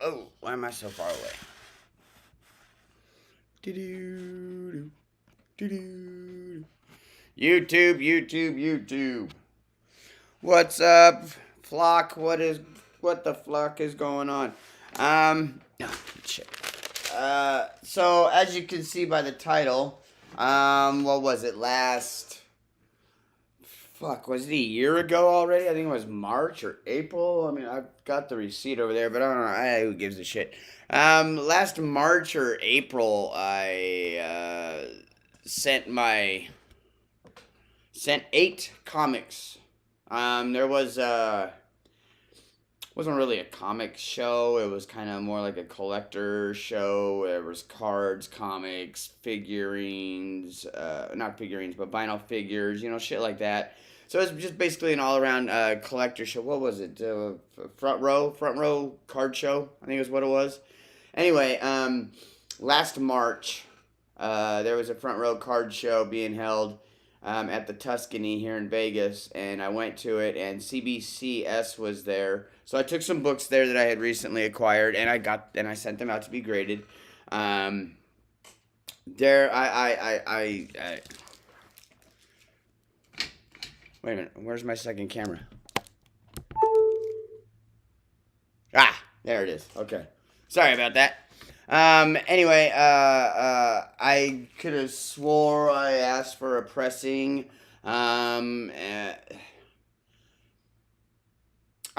Oh, why am I so far away? Do-do, do-do. YouTube. What's up, flock? What the flock is going on? Shit. So as you can see by the title, what was it last? Fuck, was it a year ago already? I think it was March or April. I mean, I've got the receipt over there, but I don't know. Who gives a shit? Last March or April, I sent 8 comics. There was wasn't really a comic show. It was kind of more like a collector show. There was cards, comics, figurines, not figurines, but vinyl figures, shit like that. So it was just basically an all-around collector show. What was it? Front row card show, I think is what it was. Anyway, last March, there was a front row card show being held at the Tuscany here in Vegas, and I went to it, and CBCS was there. So I took some books there that I had recently acquired, and I sent them out to be graded. There, wait a minute. Where's my second camera? There it is. Okay. Sorry about that. Anyway, I could have swore I asked for a pressing. I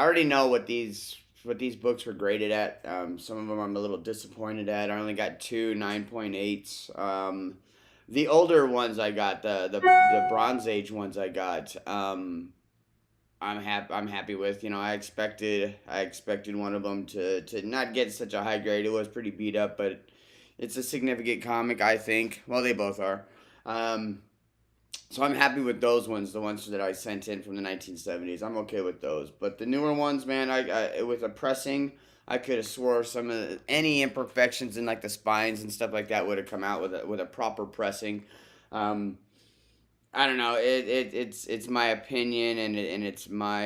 already know what these books were graded at. Some of them I'm a little disappointed at. I only got 2 9.8s. The older ones I got, the Bronze Age ones I got, I'm happy with. I expected one of them to not get such a high grade. It was pretty beat up, but it's a significant comic, I think. Well, they both are. So I'm happy with those ones, the ones that I sent in from the 1970s. I'm okay with those. But the newer ones, man, I with a pressing, I could have swore any imperfections in like the spines and stuff like that would have come out with a proper pressing. I don't know. It's my opinion, and it's my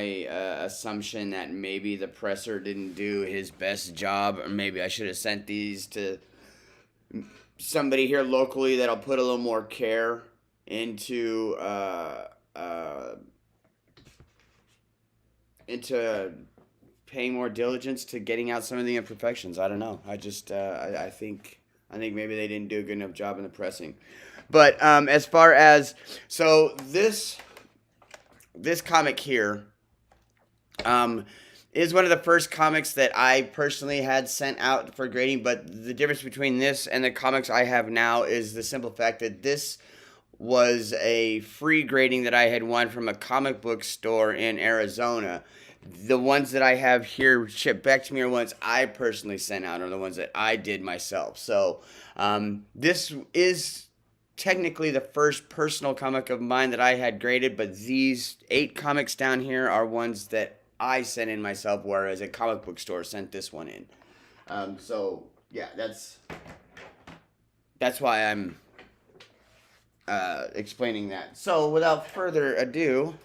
assumption that maybe the presser didn't do his best job, or maybe I should have sent these to somebody here locally that'll put a little more care into paying more diligence to getting out some of the imperfections. I don't know. I think maybe they didn't do a good enough job in the pressing. But as far as this comic here is one of the first comics that I personally had sent out for grading. But the difference between this and the comics I have now is the simple fact that this was a free grading that I had won from a comic book store in Arizona. The ones that I have here shipped back to me are ones I personally sent out, or the ones that I did myself. So this is technically the first personal comic of mine that I had graded, but these 8 comics down here are ones that I sent in myself, whereas a comic book store sent this one in. So yeah, that's why I'm explaining that. So without further ado,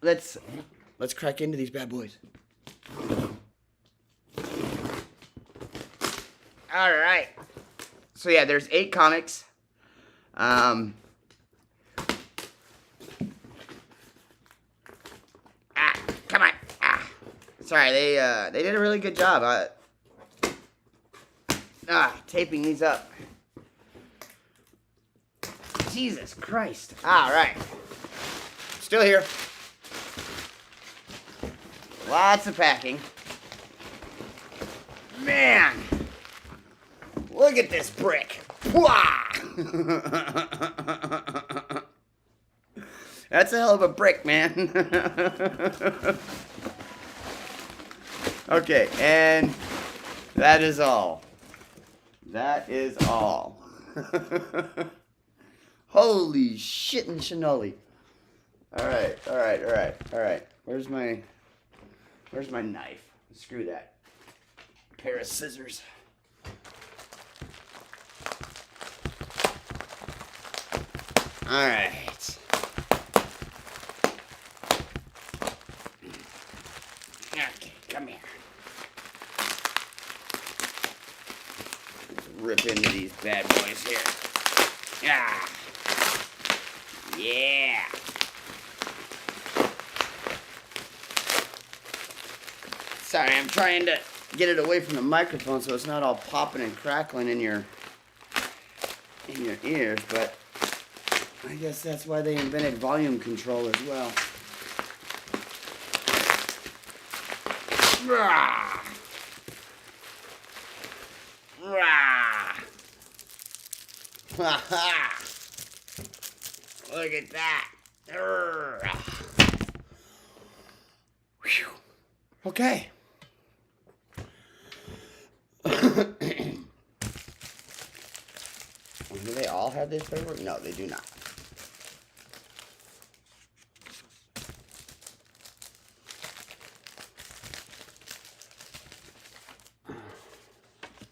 let's crack into these bad boys. All right. So yeah, there's 8 comics. Come on. Sorry, they did a really good job. Taping these up. Jesus Christ. All right. Still here. Lots of packing. Man. Look at this brick. That's a hell of a brick, man. Okay, and that is all. That is all. Holy shit and cannoli. All right. Where's my knife? Screw that. Pair of scissors. All right. Okay, come here. rip into these bad boys here. Yeah. Yeah. Sorry, I'm trying to get it away from the microphone so it's not all popping and crackling in your ears, but I guess that's why they invented volume control as well. Rah! Rah! Ha ha! Look at that. Whew. Okay. Do they all have this paperwork? No, they do not.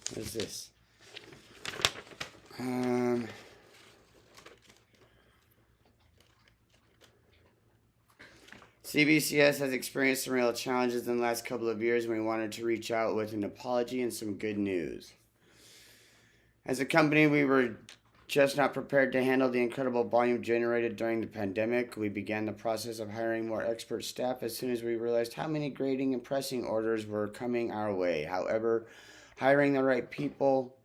What is this? CBCS has experienced some real challenges in the last couple of years, and we wanted to reach out with an apology and some good news. As a company, we were just not prepared to handle the incredible volume generated during the pandemic. We began the process of hiring more expert staff as soon as we realized how many grading and pressing orders were coming our way. However, hiring the right people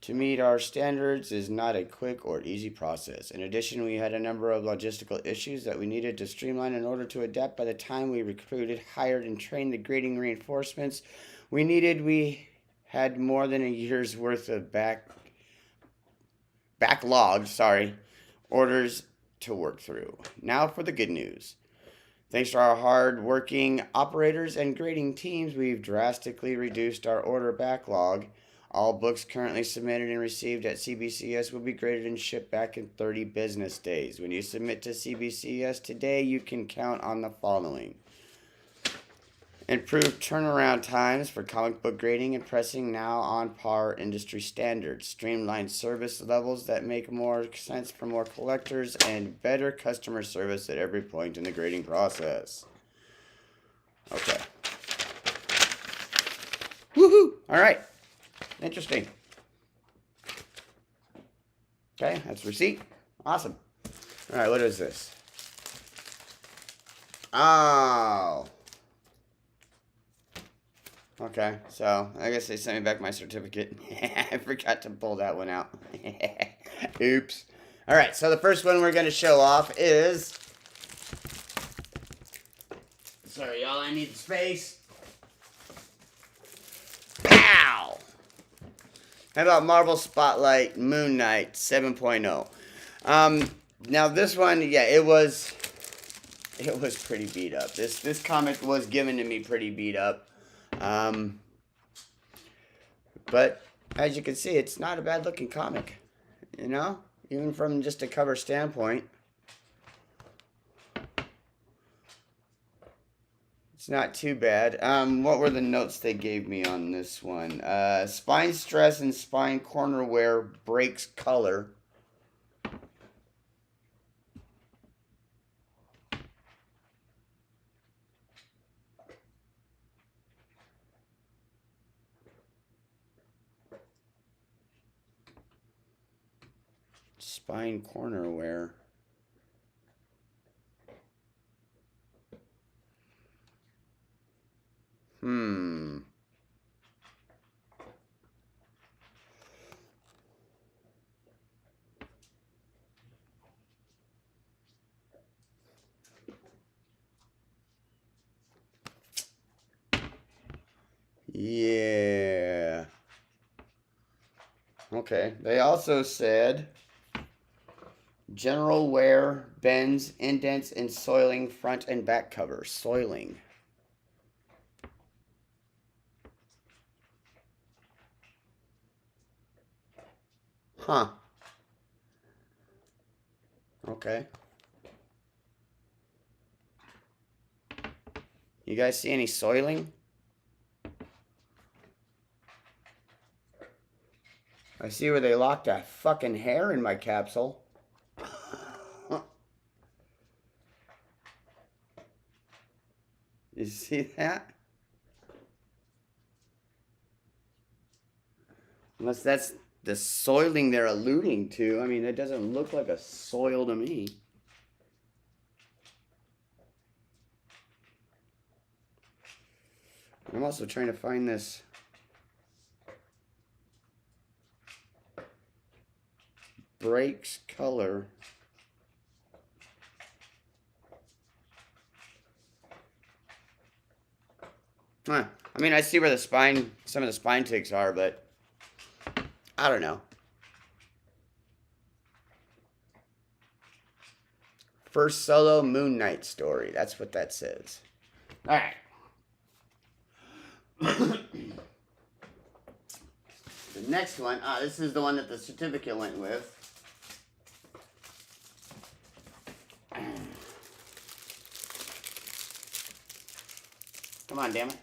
to meet our standards is not a quick or easy process. In addition, we had a number of logistical issues that we needed to streamline in order to adapt. By the time we recruited, hired, and trained the grading reinforcements we had more than a year's worth of backlogged orders to work through. Now for the good news. Thanks to our hard-working operators and grading teams, we've drastically reduced our order backlog. All books currently submitted and received at CBCS will be graded and shipped back in 30 business days. When you submit to CBCS today, you can count on the following. Improved turnaround times for comic book grading and pressing, now on par industry standards. Streamlined service levels that make more sense for more collectors, and better customer service at every point in the grading process. Okay. Woohoo! All right. Interesting. Okay, that's receipt. Awesome. All right, what is this? Oh. Okay, so I guess they sent me back my certificate. I forgot to pull that one out. Oops. All right, so the first one we're going to show off is... Sorry, y'all, I need space. Pow! How about Marvel Spotlight Moon Knight 7.0? Now this one, yeah, it was pretty beat up. This comic was given to me pretty beat up. But as you can see, it's not a bad looking comic, you know, even from just a cover standpoint. It's not too bad. What were the notes they gave me on this one? Spine stress and spine corner wear breaks color. Spine corner wear. Yeah. Okay. They also said general wear, bends, indents, and soiling front and back cover. Soiling. Huh. Okay. You guys see any soiling? I see where they locked a fucking hair in my capsule. You see that? Unless that's the soiling they're alluding to. I mean, it doesn't look like a soil to me. I'm also trying to find this breaks color. Huh. I mean, I see where the spine, some of the spine ticks are, but I don't know. First solo Moon Knight story. That's what that says. All right. The next one. This is the one that the certificate went with. Come on, damn it.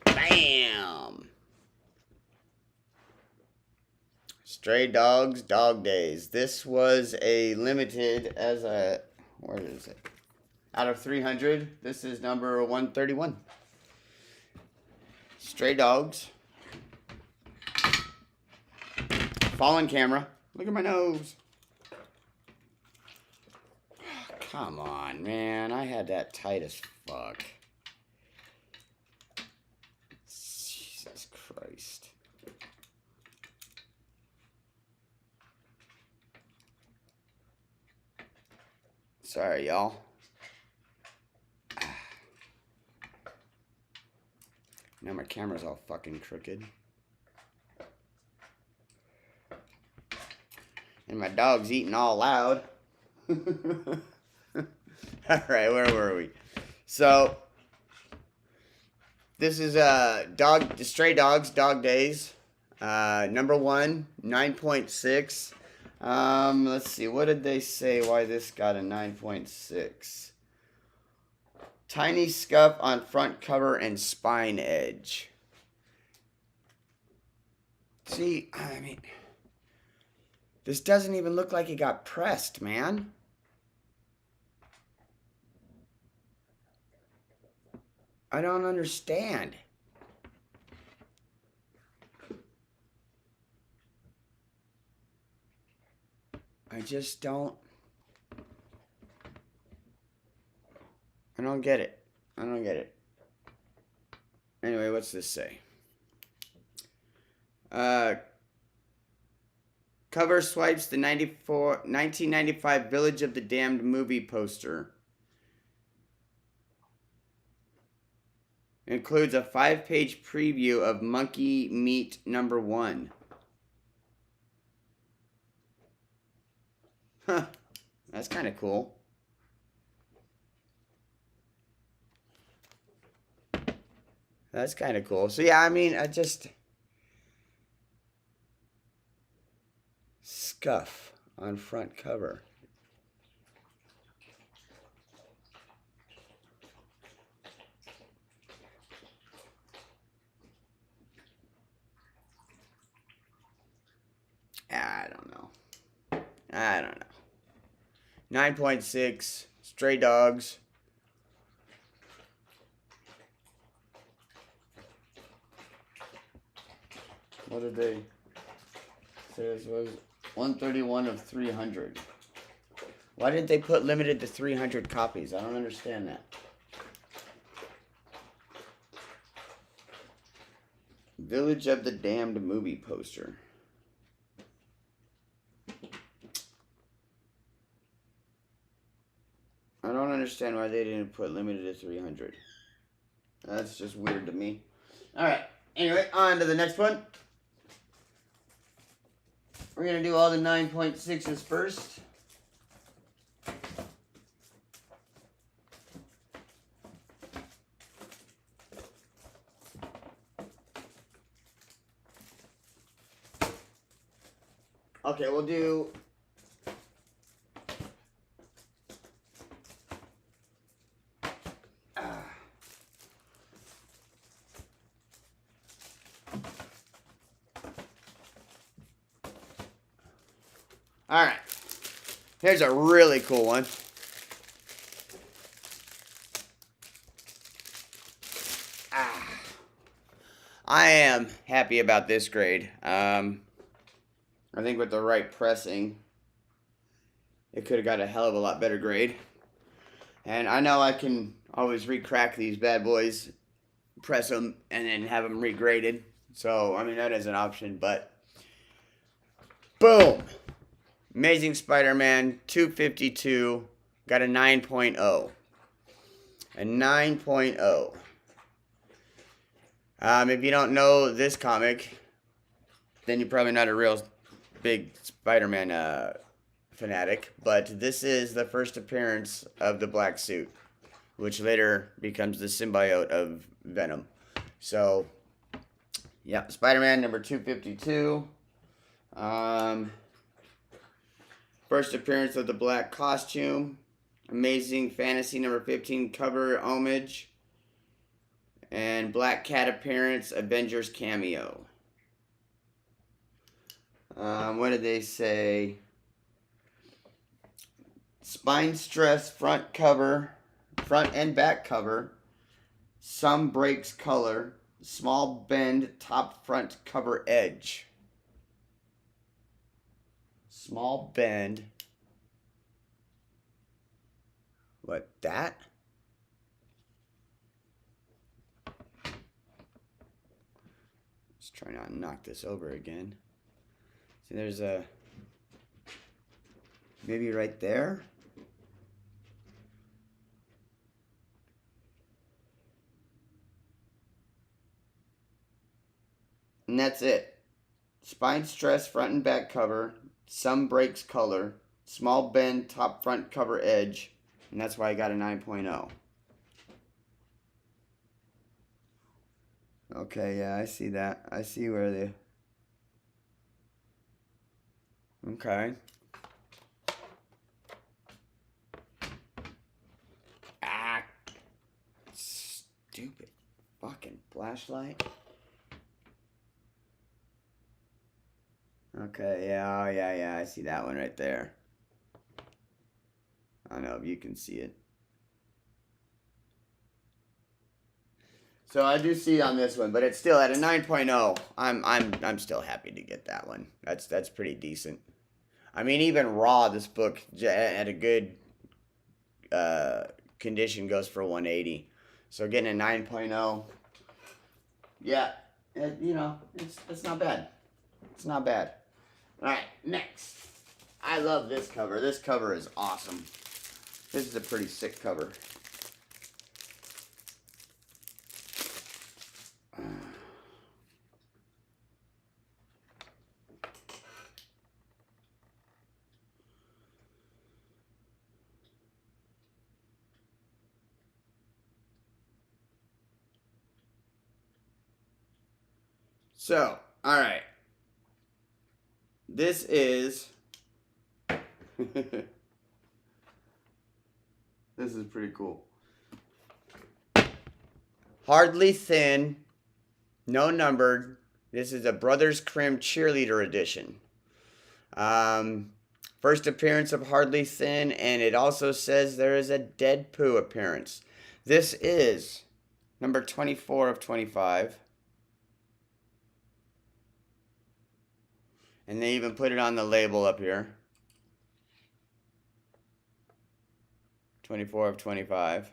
Bam! Stray Dogs, Dog Days. This was a limited as a, where is it? Out of 300, this is number 131. Stray Dogs. Fallen camera. Look at my nose. Come on, man. I had that tight as fuck. Jesus Christ. Sorry, y'all. Now my camera's all fucking crooked. And my dog's eating all loud. Alright, where were we? So, this is Stray Dogs, Dog Days. Number 1, 9.6. Let's see, what did they say why this got a 9.6? Tiny scuff on front cover and spine edge. See, I mean, this doesn't even look like it got pressed, man. I don't understand. I just don't. I don't get it. I don't get it. Anyway, what's this say? Cover swipes the 1995 Village of the Damned movie poster. It includes a 5-page preview of Monkey Meat number 1. Huh. That's kind of cool. That's kind of cool. So, yeah, I mean, I just... Scuff on front cover. I don't know. 9.6, Stray Dogs. What did they say this was? 131 of 300. Why didn't they put limited to 300 copies? I don't understand that. Village of the Damned movie poster. I don't understand why they didn't put limited to 300. That's just weird to me. Alright, anyway, on to the next one. We're going to do all the 9.6s first. Okay, we'll do... Alright, here's a really cool one. I am happy about this grade. I think with the right pressing, it could have got a hell of a lot better grade. And I know I can always re-crack these bad boys, press them, and then have them regraded. So, I mean, that is an option, but boom! Amazing Spider-Man 252 got a 9.0. A 9.0. If you don't know this comic, then you're probably not a real big Spider-Man fanatic. But this is the first appearance of the black suit, which later becomes the symbiote of Venom. So, yeah, Spider-Man number 252. First appearance of the black costume. Amazing Fantasy number 15 cover homage. And Black Cat appearance, Avengers cameo. What did they say? Spine stress front cover, front and back cover. Some breaks color. Small bend top front cover edge. Small bend. What, that? Let's try not to knock this over again. See, there's a, maybe right there. And that's it. Spine stress front and back cover. Some breaks color. Small bend top front cover edge. And that's why I got a 9.0. Okay, yeah, I see that. I see where they... Okay. Ah, stupid fucking flashlight. Okay, yeah, oh, yeah, I see that one right there. I don't know if you can see it. So I do see on this one, but it's still at a 9.0. I'm still happy to get that one. That's pretty decent. I mean, even raw, this book at a good condition goes for 180. So getting a 9.0, yeah, you know, it's not bad. It's not bad. All right, next. I love this cover. This cover is awesome. This is a pretty sick cover. So, all right. This is... this is pretty cool. Hardly Thin, no numbered. This is a Brothers Grimm Cheerleader edition. First appearance of Hardly Thin, and it also says there is a Deadpool appearance. This is number 24 of 25. And they even put it on the label up here. 24 of 25.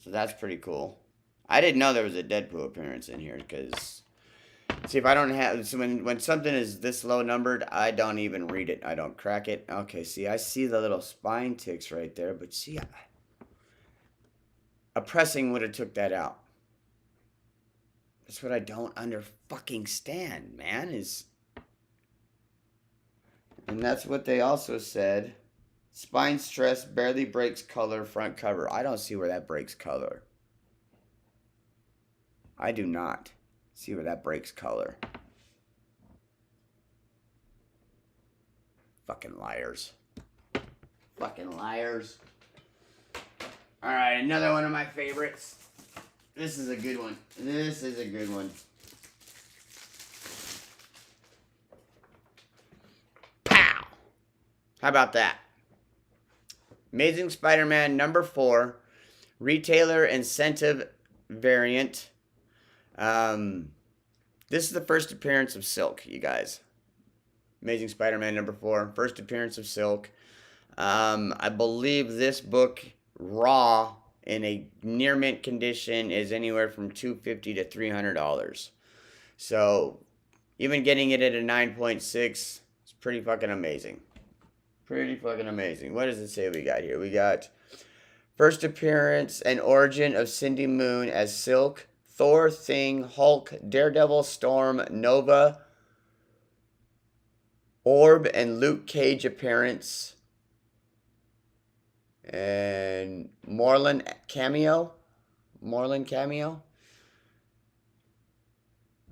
So that's pretty cool. I didn't know there was a Deadpool appearance in here because, see, if I don't have, so when something is this low numbered, I don't even read it. I don't crack it. Okay, see, I see the little spine ticks right there, but see, a pressing would have took that out. That's what I don't fucking stand, man, is... And that's what they also said. Spine stress barely breaks color front cover. I don't see where that breaks color. I do not see where that breaks color. Fucking liars. Fucking liars. Alright, another one of my favorites. This is a good one. This is a good one. How about that? Amazing Spider-Man number 4, retailer incentive variant, This is the first appearance of Silk, you guys. Amazing Spider-Man #4, first appearance of Silk. I believe this book raw in a near mint condition is anywhere from $250 to $300. So even getting it at a 9.6 is pretty fucking amazing. Pretty fucking amazing. What does it say we got here? We got first appearance and origin of Cindy Moon as Silk, Thor, Thing, Hulk, Daredevil, Storm, Nova, Orb, and Luke Cage appearance. And Moreland cameo.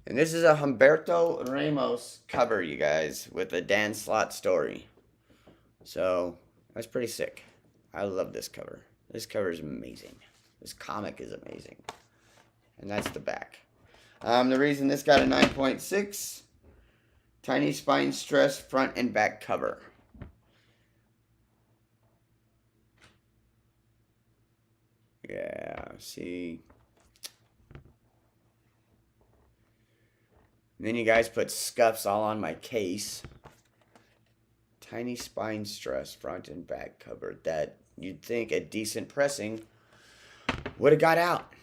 And this is a Humberto Ramos cover, you guys, with a Dan Slott story. So, that's pretty sick. I love this cover. This cover is amazing. This comic is amazing. And that's the back. The reason this got a 9.6, tiny spine stress front and back cover. Yeah, see. And then you guys put scuffs all on my case. Tiny spine stress front and back cover that you'd think a decent pressing would have got out.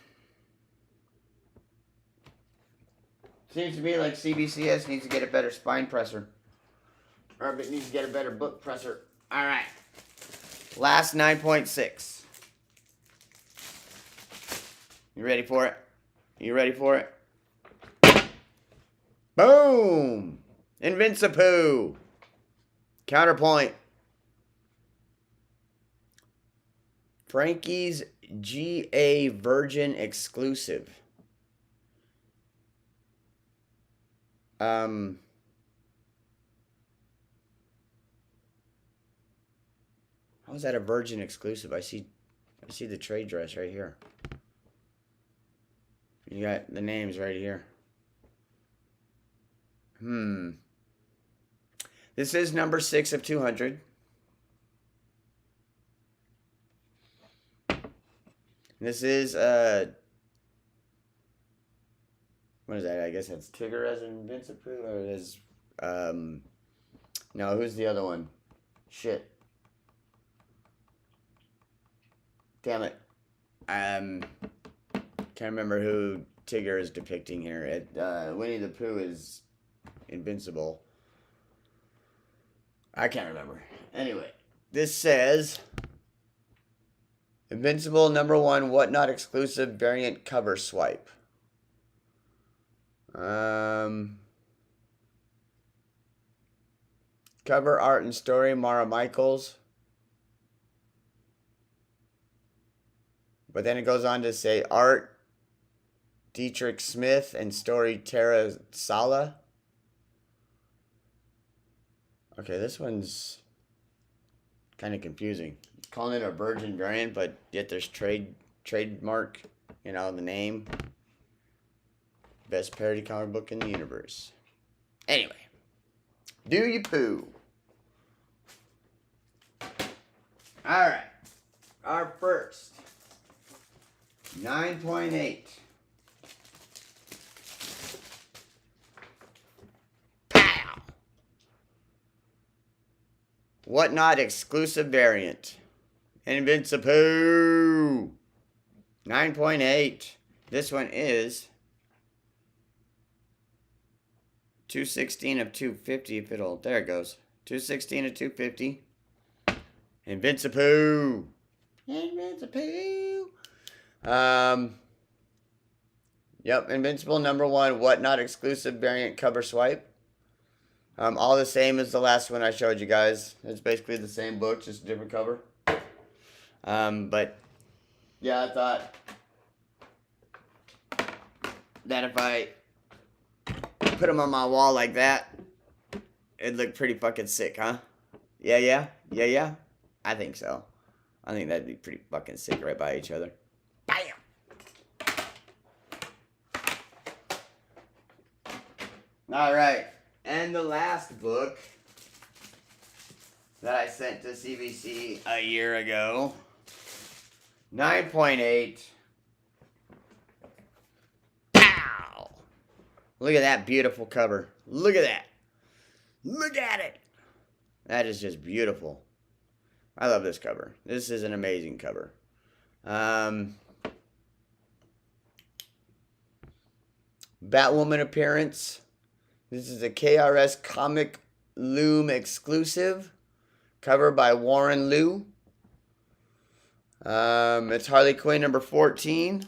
Seems to me like CBCS needs to get a better spine presser. Or it needs to get a better book presser. Alright. Last 9.6. You ready for it? You ready for it? Boom! Invincipoo! Counterpoint. Frankie's GA Virgin exclusive. How is that a Virgin exclusive? I see the trade dress right here. You got the names right here. This is number 6 of 200. This is what is that? I guess that's Tigger as Invincipoo, or is no, who's the other one? Shit. Damn it. Can't remember who Tigger is depicting here. Winnie the Pooh is invincible. I can't remember. Anyway, this says Invincible #1 Whatnot exclusive variant cover swipe. Cover art and story Mara Michaels. But then it goes on to say art Dietrich Smith and story Tara Sala. Okay, this one's kind of confusing. Calling it a Virgin variant, but yet there's trademark, you know, the name. Best parody comic book in the universe. Anyway, do you poo? Alright, our first 9.8. Pow! Whatnot exclusive variant. Invincipoo! 9.8. This one is 216 of 250 if it'll... There it goes. 216 of 250. Invincipoo! Invincipoo! Yep, Invincible #1 Whatnot exclusive variant cover swipe. All the same as the last one I showed you guys. It's basically the same book, just a different cover. But yeah, I thought that if I put them on my wall like that, it'd look pretty fucking sick, huh? Yeah. I think so. I think that'd be pretty fucking sick right by each other. Bam! Alright, and the last book that I sent to CBC a year ago, 9.8. Pow! Look at that beautiful cover. Look at that. Look at it. That is just beautiful. I love this cover. This is an amazing cover. Batwoman appearance. This is a KRS Comic Loom exclusive. Cover by Warren Liu. It's Harley Quinn number 14.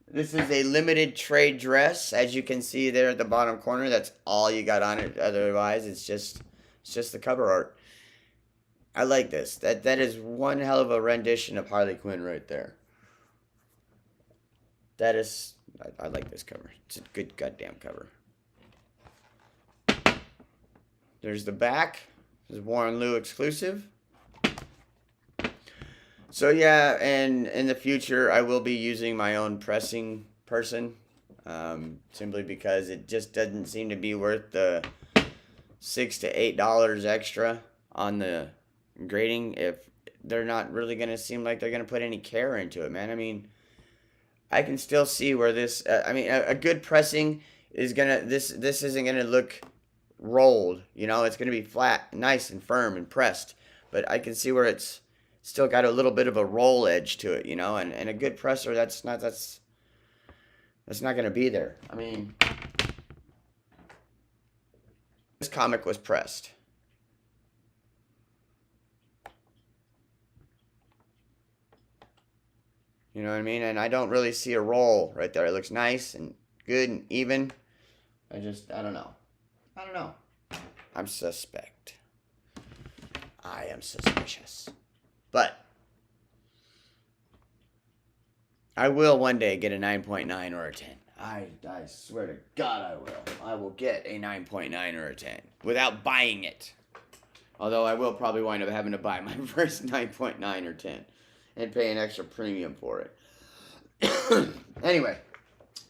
This is a limited trade dress. As you can see there at the bottom corner, that's all you got on it. Otherwise, it's just the cover art. I like this. That is one hell of a rendition of Harley Quinn right there. That is, I like this cover. It's a good goddamn cover. There's the back. This is Warren Liu exclusive. So yeah, and in the future, I will be using my own pressing person, simply because it just doesn't seem to be worth the $6 to $8 extra on the grading if they're not really going to seem like they're going to put any care into it, man. I mean, I can still see where this, a good pressing is going to, this isn't going to look rolled, you know, it's going to be flat, nice and firm and pressed, but I can see where it's still got a little bit of a roll edge to it, you know, and a good presser, that's not going to be there. I mean, this comic was pressed. You know what I mean? And I don't really see a roll right there. It looks nice and good and even. I don't know. I'm suspect. I am suspicious. But I will one day get a 9.9 or a 10. I swear to God I will. I will get a 9.9 or a 10 without buying it. Although I will probably wind up having to buy my first 9.9 or 10 and pay an extra premium for it. Anyway,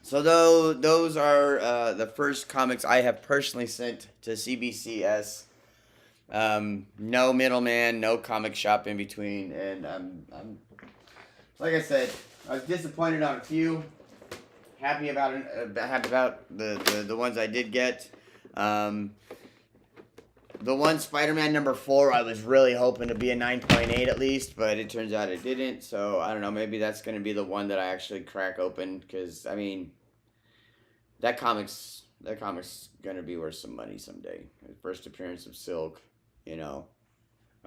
so those are the first comics I have personally sent to CBCS. No middleman, no comic shop in between, and I'm like I said, I was disappointed on a few. Happy about the ones I did get. The one Spider-Man number 4, I was really hoping to be a 9.8 at least, but it turns out it didn't. So I don't know. Maybe that's going to be the one that I actually crack open, because I mean, that comic's going to be worth some money someday. First appearance of Silk, you know,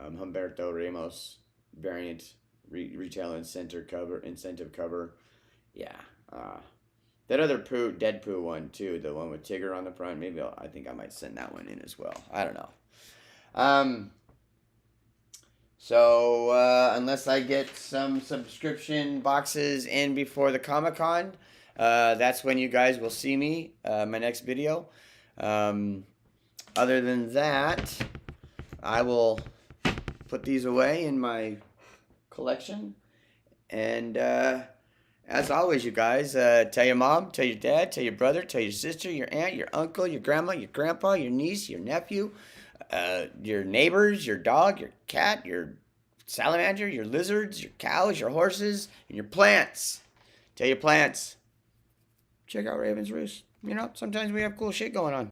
Humberto Ramos variant retail incentive cover. Yeah. That other Deadpool one too, the one with Tigger on the front. Maybe I think I might send that one in as well. I don't know. So unless I get some subscription boxes in before the Comic-Con, that's when you guys will see me, my next video. Other than that, I will put these away in my collection. And as always, you guys, tell your mom, tell your dad, tell your brother, tell your sister, your aunt, your uncle, your grandma, your grandpa, your niece, your nephew, your neighbors, your dog, your cat, your salamander, your lizards, your cows, your horses, and your plants. Tell your plants, check out Raven's Roost. You know, sometimes we have cool shit going on.